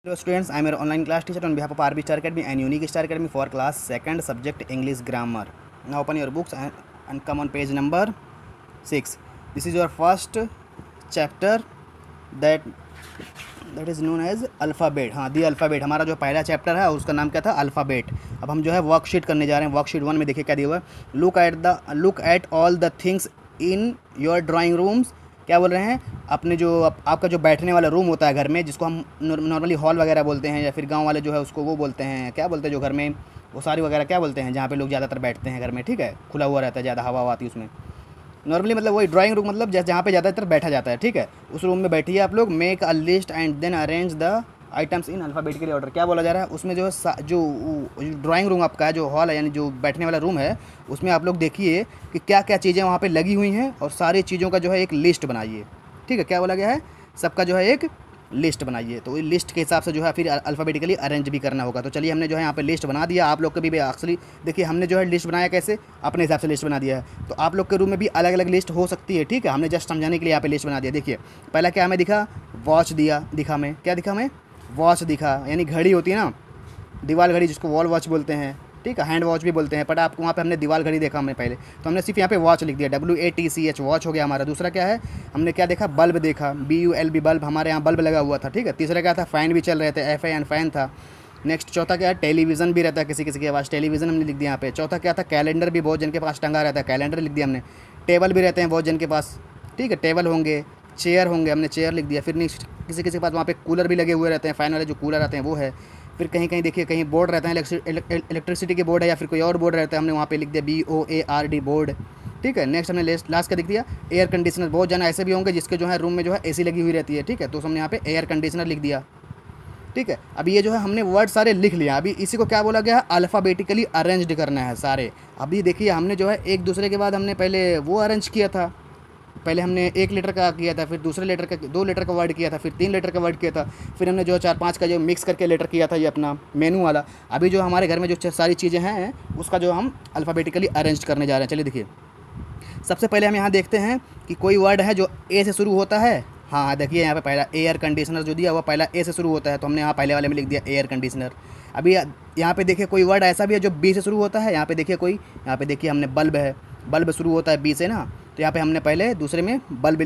Hello students, I am your online class teacher on behalf of RB Star Academy and Unique Star Academy for class 2nd subject English grammar. Now open your books and come on page number 6. This is your first chapter that is known as alphabet. हाँ, दी alphabet हमारा जो पहला chapter है उसका नाम क्या था? Alphabet. अब हम जो है वर्कशीट करने जा रहे हैं. वर्कशीट 1 में देखिए क्या दिया हुआ है. Look at all the things in your drawing rooms. क्या बोल रहे हैं? अपने जो आपका जो बैठने वाला रूम होता है घर में, जिसको हम नॉर्मली हॉल वगैरह बोलते हैं, या फिर गांव वाले जो है उसको वो बोलते हैं, क्या बोलते हैं जो घर में वो सारी वगैरह क्या बोलते हैं, जहाँ पे लोग ज़्यादातर बैठते हैं घर में. ठीक है, खुला हुआ रहता है, ज़्यादा हवा आती है उसमें. नॉर्मली मतलब वही ड्राइंग रूम मतलब जहाँ पे ज़्यादातर बैठा जाता है. ठीक है, उस रूम में बैठिए आप लोग. Make a list and then arrange the items in alphabetically order. क्या बोला जा रहा है उसमें जो है जो ड्राइंग रूम आपका है, जो हॉल है यानी जो बैठने वाला रूम है, उसमें आप लोग देखिए कि क्या क्या चीज़ें वहाँ पे लगी हुई हैं और सारी चीज़ों का जो है एक लिस्ट बनाइए. ठीक है, क्या बोला गया है? सबका जो है एक लिस्ट बनाइए. तो इस लिस्ट के हिसाब से जो है फिर अल्फ़ाबेटिकली अरेंज भी करना होगा. तो चलिए, हमने जो है यहाँ पे लिस्ट बना दिया. आप लोग के भी एक्चुअली देखिए हमने जो है लिस्ट बनाया कैसे, अपने हिसाब से लिस्ट बना दिया है. तो आप लोग के रूम में भी अलग अलग लिस्ट हो सकती है. ठीक है, हमने जस्ट समझाने के लिए यहाँ पे लिस्ट बना दिया. देखिए पहला क्या हमें दिखा? वॉच दिखा हमें. क्या दिखा हमें? वॉच दिखा, यानी घड़ी होती है ना, दीवार घड़ी जिसको वॉल वॉच बोलते हैं. ठीक है, हैंड वॉच भी बोलते हैं, बट आपको वहाँ पे हमने दीवार घड़ी देखा हमने पहले, तो हमने सिर्फ यहाँ पे वॉच लिख दिया, WATCH वॉच हो गया हमारा. दूसरा क्या है? हमने क्या देखा? बल्ब देखा, BULB बल्ब. हमारे यहाँ बल्ब लगा हुआ था. ठीक है, तीसरा क्या था? फ़ैन भी चल रहे थे, FAN फ़ैन था. नेक्स्ट चौथा क्या है? टेलीविज़न भी रहता है किसी किसी के पास, टेलीविज़न हमने लिख दिया यहाँ पे. चौथा क्या था? कैलेंडर भी बहुत जन के पास टंगा रहता है, कैलेंडर लिख दिया हमने. टेबल भी रहते हैं बहुत जन के पास. ठीक है, टेबल होंगे, चेयर होंगे, हमने चेयर लिख दिया. फिर नेक्स्ट किसी किसी के पास वहाँ पे कूलर भी लगे हुए रहते हैं, फ़ैन वाले जो कूलर आते हैं वो है. फिर कहीं कहीं देखिए कहीं बोर्ड रहता है, इलेक्ट्रिसिटी के बोर्ड है या फिर कोई और बोर्ड रहता है, हमने वहाँ पे लिख दिया BOARD बोर्ड. ठीक है, नेक्स्ट हमने लास्ट का लिख दिया एयर कंडीशनर. बहुत जन ऐसे भी होंगे जिसके जो है रूम में जो है AC लगी हुई रहती है. ठीक है, तो हमने यहाँ पे एयर कंडीशनर लिख दिया. ठीक है, अभी ये जो है हमने वर्ड सारे लिख लिया. अभी इसी को क्या बोला गया है? अल्फ़ाबेटिकली अरेंज्ड करना है सारे. अभी देखिए हमने जो है एक दूसरे के बाद हमने पहले वो अरेंज किया था. पहले हमने 1 लीटर का किया था, फिर दूसरे लीटर का 2 लीटर का वर्ड किया था, फिर 3 लीटर का वर्ड किया था, फिर हमने जो 4-5 का जो मिक्स करके लीटर किया था, ये अपना मेनू वाला. अभी जो हमारे घर में जो सारी चीज़ें हैं उसका जो हम अल्फ़ाबेटिकली अरेंज करने जा रहे हैं. चलिए देखिए, सबसे पहले हम यहाँ देखते हैं कि कोई वर्ड है जो A से शुरू होता है. हाँ, देखिए यहाँ पे पहला एयर कंडीशनर जो दिया हुआ पहला A से शुरू होता है, तो हमने यहाँ पहले वाले में लिख दिया एयर कंडीशनर. अभी यहाँ पे देखिए कोई वर्ड ऐसा भी है जो B से शुरू होता है. यहाँ पे देखिए कोई, यहाँ पे देखिए हमने बल्ब है, बल्ब शुरू होता है B से ना, तो यहाँ पे हमने पहले दूसरे में बल्ब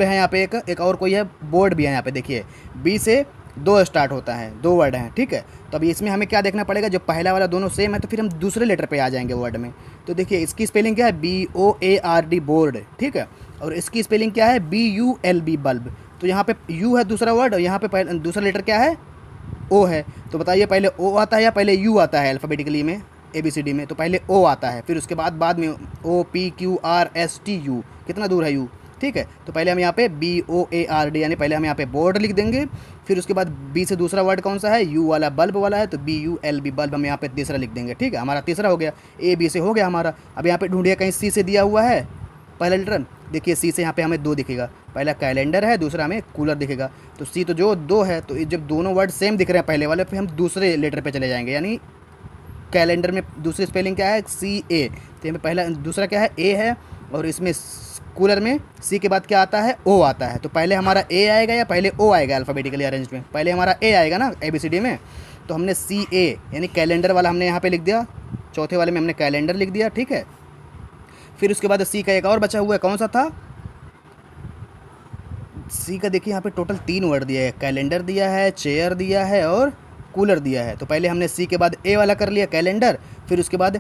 है. यहाँ पे एक और कोई है, बोर्ड भी है. यहाँ पे देखिए B से 2 स्टार्ट होता है, 2 वर्ड हैं. ठीक है, तो अभी इसमें हमें क्या देखना पड़ेगा? जो पहला वाला दोनों सेम है तो फिर हम दूसरे लेटर पे आ जाएंगे वर्ड में. तो देखिए इसकी स्पेलिंग क्या है? BOARD board. ठीक है, और इसकी स्पेलिंग क्या है? BULB bulb. तो यहाँ पे U है दूसरा वर्ड, और यहाँ पे दूसरा लेटर क्या है? O है. तो बताइए पहले O आता है या पहले U आता है? अल्फ़ाबेटिकली में ABCD में तो पहले O आता है, फिर उसके बाद में OPQRSTU. कितना दूर है U? ठीक है, तो पहले हम यहाँ पे BOARD यानी पहले हम यहाँ पे बोर्ड लिख देंगे. फिर उसके बाद B से दूसरा वर्ड कौन सा है? U वाला, बल्ब वाला है, तो BULB बल्ब हम यहाँ पे तीसरा लिख देंगे. ठीक है, हमारा तीसरा हो गया. AB से हो गया हमारा. अब यहाँ पे ढूंढिए कहीं C से दिया हुआ है पहला लेटर. देखिए C से यहाँ पे हमें 2 दिखेगा. पहला कैलेंडर है, दूसरा हमें कूलर दिखेगा. तो C तो जो 2 है, तो जब दोनों वर्ड सेम दिख रहे हैं पहले वाले, फिर हम दूसरे लेटर पे चले जाएंगे. यानी कैलेंडर में दूसरी स्पेलिंग क्या है? CA. तो यहाँ पहला दूसरा क्या है? A है, और इसमें कूलर में C के बाद क्या आता है? O आता है. तो पहले हमारा A आएगा या पहले O आएगा? अल्फ़ाबेटिकली अरेंज में पहले हमारा A आएगा ना ABCD में. तो हमने CA यानी कैलेंडर वाला हमने यहाँ पे लिख दिया. चौथे वाले में हमने कैलेंडर लिख दिया. ठीक है, फिर उसके बाद C का एक और बचा हुआ है, कौन सा था? C का देखिए यहाँ पे टोटल 3 वर्ड दिया है. कैलेंडर दिया है, चेयर दिया है और कूलर दिया है. तो पहले हमने C के बाद A वाला कर लिया कैलेंडर, फिर उसके बाद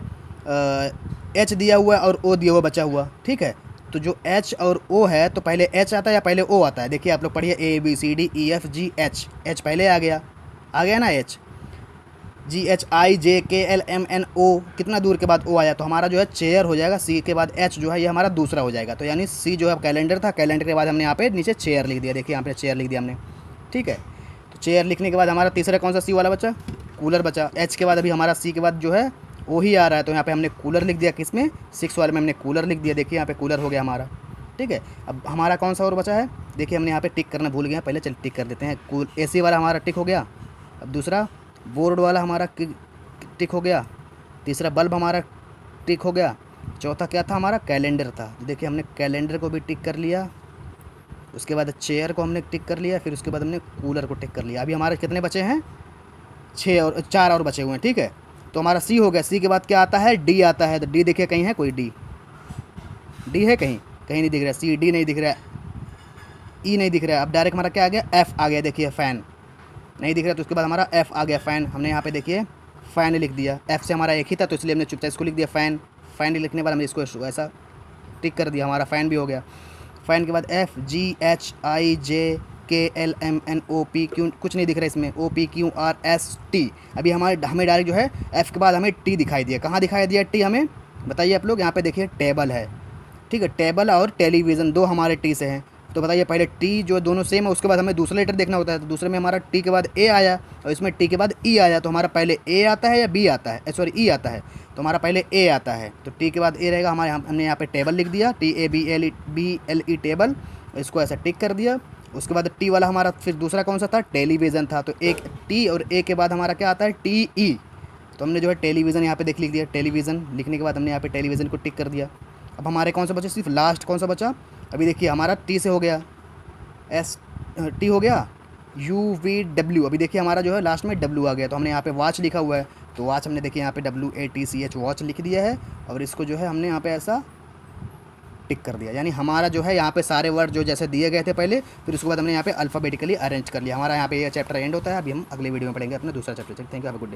H दिया हुआ है और O दिया हुआ बचा हुआ. ठीक है, तो जो H और O है, तो पहले H आता है या पहले O आता है? देखिए आप लोग पढ़िए ABCDEFGH. H पहले आ गया ना H. GHIJKLMNO, कितना दूर के बाद O आया? तो हमारा जो है चेयर हो जाएगा. C के बाद H जो है ये हमारा दूसरा हो जाएगा. तो यानी C जो है कैलेंडर था, कैलेंडर के बाद हमने यहाँ पे नीचे चेयर लिख दिया. देखिए यहाँ पे चेयर लिख दिया हमने. ठीक है, तो चेयर लिखने के बाद हमारा तीसरा कौन सा C वाला बचा? कूलर बचा. H के बाद अभी हमारा C के बाद जो है O ही आ रहा है, तो यहाँ पे हमने कूलर लिख दिया. किस में? 6 वाले में हमने कूलर लिख दिया. देखिए यहाँ पे कूलर हो गया हमारा. ठीक है, अब हमारा कौन सा और बचा है? देखिए हमने यहाँ पे टिक करना भूल गए, पहले चल टिक कर देते हैं. AC वाला हमारा टिक हो गया. अब दूसरा बोर्ड वाला हमारा टिक हो गया. तीसरा बल्ब हमारा टिक हो गया. चौथा क्या था हमारा? कैलेंडर था. देखिए हमने कैलेंडर को भी टिक कर लिया. उसके बाद चेयर को हमने टिक कर लिया, फिर उसके बाद हमने कूलर को टिक कर लिया। अभी हमारे कितने बचे हैं? 6 और 4 और बचे हुए हैं, ठीक है। तो हमारा सी हो गया। सी के बाद क्या आता है? डी आता है। तो डी देखिए कहीं है कोई? डी है कहीं? कहीं नहीं दिख रहा। सी डी नहीं दिख रहा, ई नहीं दिख रहा। अब डायरेक्ट हमारा क्या आ गया? एफ़ आ गया। देखिए फ़ैन नहीं दिख रहा, तो उसके बाद हमारा एफ़ आ गया, फ़ैन। हमने यहाँ पे देखिए फ़ैन लिख दिया। एफ़ से हमारा एक ही था, तो इसलिए हमने चुपचाप इसको लिख दिया फ़ैन। फ़ैन लिखने के बाद हमने इसको ऐसा टिक कर दिया, हमारा फ़ैन भी हो गया। फ़ैन के बाद F ji H I J K L M N O P Q, कुछ नहीं दिख रहा इसमें, O P Q R S T. अभी हमें डायरेक्ट जो है एफ़ के बाद हमें टी दिखाई दिया। कहाँ दिखाई दिया टी हमें? बताइए आप लोग। यहाँ पे देखिए टेबल है, ठीक है। टेबल और टेलीविज़न दो हमारे टी से हैं। तो बताइए पहले टी जो दोनों सेम है, उसके बाद हमें दूसरा लेटर देखना होता है। तो दूसरे में हमारा टी के बाद ए आया और इसमें टी के बाद ई आया। तो हमारा पहले ए आता है या बी आता है? सॉरी, ई आता है। तो हमारा पहले ए आता है, तो टी के बाद ए रहेगा। हमने यहाँ पे टेबल लिख दिया, TABLE टेबल। इसको ऐसा टिक कर दिया। उसके बाद टी वाला हमारा फिर दूसरा कौन सा था? टेलीविज़न था। तो एक टी और ए के बाद हमारा क्या आता है? TE। तो हमने जो है टेलीविज़न यहाँ पे लिख दिया। टेलीविज़न लिखने के बाद हमने यहाँ पे टेलीविज़न को टिक कर दिया। अब हमारे कौन सा बचा? सिर्फ लास्ट कौन सा बचा? अभी देखिए हमारा टी से हो गया, टी हो गया, UVW। अभी देखिए हमारा जो है लास्ट में W आ गया। तो हमने यहाँ पे वॉच लिखा हुआ है, तो वॉच हमने देखिए यहाँ पे WATCH वॉच लिख दिया है। और इसको जो है हमने यहाँ पे ऐसा टिक कर दिया। यानी हमारा जो है यहाँ पे सारे वर्ड जो जैसे दिए गए थे पहले, फिर उसके बाद हमने यहाँ पे अल्फ़ाबेटिकली अरेंज कर लिया। हमारा यहाँ पे ये चैप्टर एंड होता है। अभी हम अगले वीडियो में पढ़ेंगे अपना दूसरा chapter. Thank you, have a good day.